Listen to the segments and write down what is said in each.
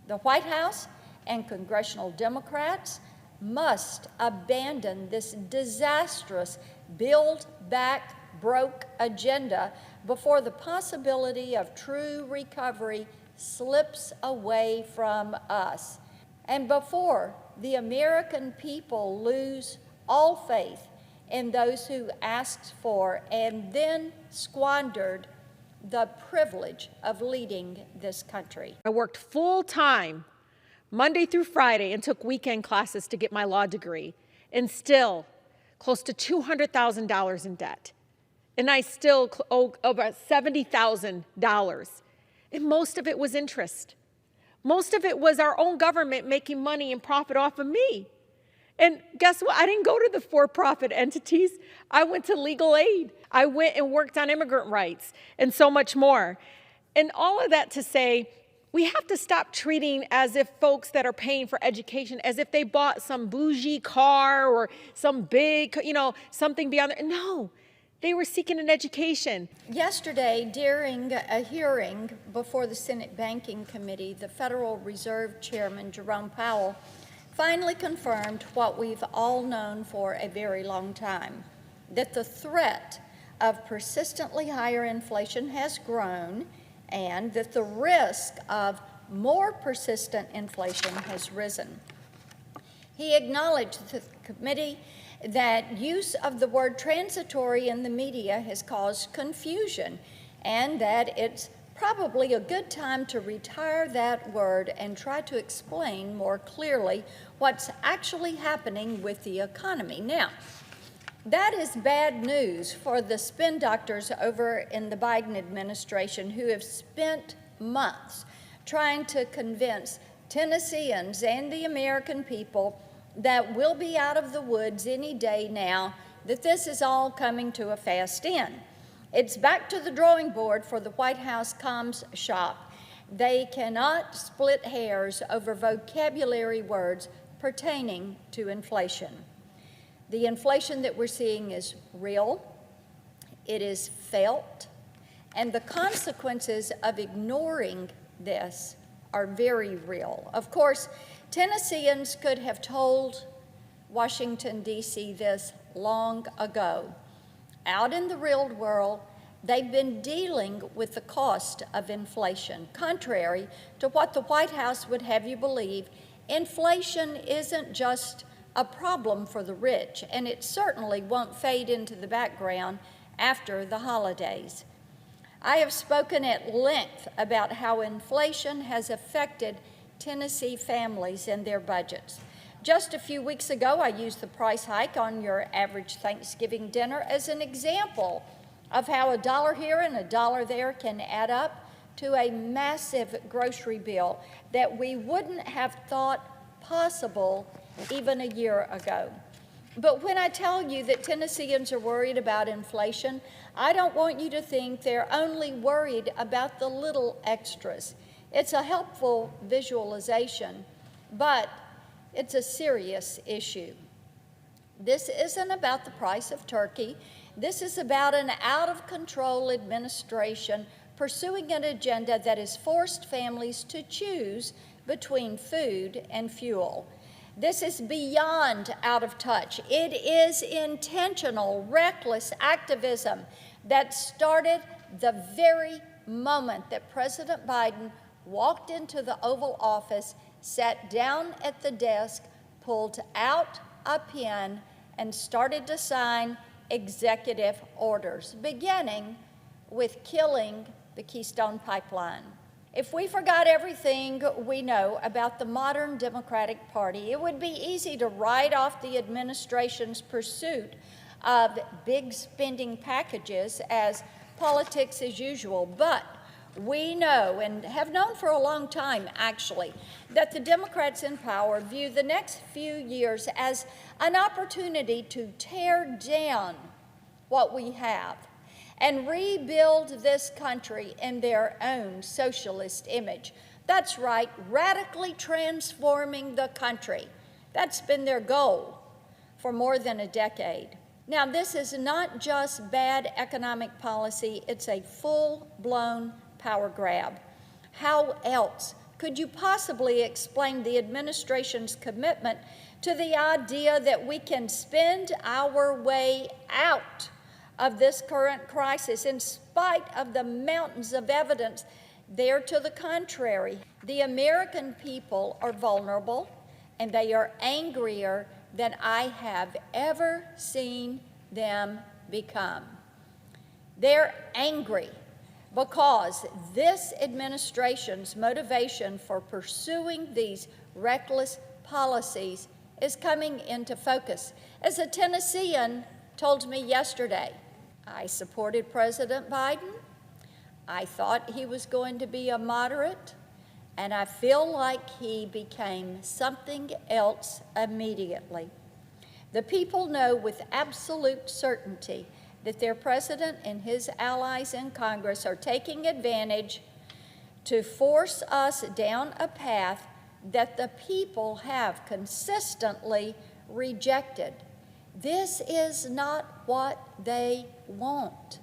The White House and congressional Democrats must abandon this disastrous Build Back Broke agenda before the possibility of true recovery slips away from us, and before the American people lose all faith in those who asked for and then squandered the privilege of leading this country. I worked full-time Monday through Friday and took weekend classes to get my law degree, and still close to $200,000 in debt. And I still owe about $70,000. And most of it was interest. Most of it was our own government making money and profit off of me. And guess what? I didn't go to the for-profit entities. I went to legal aid. I went and worked on immigrant rights and so much more. And all of that to say, we have to stop treating as if folks that are paying for education as if they bought some bougie car or some big, something beyond that. No, they were seeking an education. Yesterday, during a hearing before the Senate Banking Committee, the Federal Reserve Chairman, Jerome Powell, finally confirmed what we've all known for a very long time, that the threat of persistently higher inflation has grown and that the risk of more persistent inflation has risen. He acknowledged to the committee that use of the word transitory in the media has caused confusion and that it's probably a good time to retire that word and try to explain more clearly what's actually happening with the economy. Now, that is bad news for the spin doctors over in the Biden administration who have spent months trying to convince Tennesseans and the American people that we'll be out of the woods any day now, that this is all coming to a fast end. It's back to the drawing board for the White House comms shop. They cannot split hairs over vocabulary words pertaining to inflation. The inflation that we're seeing is real, it is felt, and the consequences of ignoring this are very real. Of course, Tennesseans could have told Washington, D.C. this long ago. Out in the real world, they've been dealing with the cost of inflation. Contrary to what the White House would have you believe, inflation isn't just a problem for the rich, and it certainly won't fade into the background after the holidays. I have spoken at length about how inflation has affected Tennessee families and their budgets. Just a few weeks ago, I used the price hike on your average Thanksgiving dinner as an example of how $1 here and $1 there can add up to a massive grocery bill that we wouldn't have thought possible even a year ago. But when I tell you that Tennesseans are worried about inflation, I don't want you to think they're only worried about the little extras. It's a helpful visualization, but it's a serious issue. This isn't about the price of turkey. This is about an out-of-control administration pursuing an agenda that has forced families to choose between food and fuel. This is beyond out of touch. It is intentional, reckless activism that started the very moment that President Biden walked into the Oval Office, sat down at the desk, pulled out a pen, and started to sign executive orders, beginning with killing the Keystone Pipeline. If we forgot everything we know about the modern Democratic Party, it would be easy to write off the administration's pursuit of big spending packages as politics as usual. But we know, and have known for a long time actually, that the Democrats in power view the next few years as an opportunity to tear down what we have and rebuild this country in their own socialist image. That's right, radically transforming the country. That's been their goal for more than a decade. Now, this is not just bad economic policy, it's a full-blown power grab. How else could you possibly explain the administration's commitment to the idea that we can spend our way out of this current crisis in spite of the mountains of evidence there to the contrary? The American people are vulnerable, and they are angrier than I have ever seen them become. They're angry because this administration's motivation for pursuing these reckless policies is coming into focus. As a Tennessean told me yesterday, I supported President Biden. I thought he was going to be a moderate, and I feel like he became something else immediately. The people know with absolute certainty that their president and his allies in Congress are taking advantage to force us down a path that the people have consistently rejected. This is not what they want.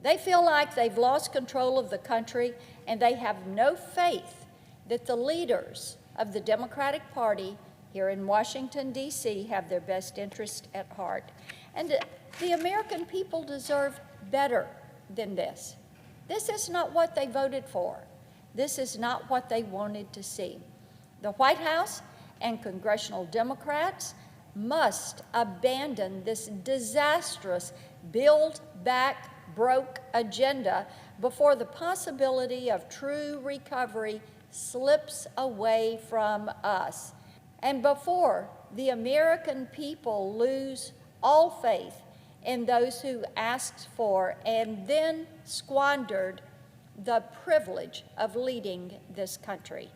They feel like they've lost control of the country, and they have no faith that the leaders of the Democratic Party here in Washington, D.C. have their best interest at heart. And the American people deserve better than this. This is not what they voted for. This is not what they wanted to see. The White House and congressional Democrats must abandon this disastrous Build Back Broke agenda before the possibility of true recovery slips away from us, and before the American people lose all faith in those who asked for and then squandered the privilege of leading this country.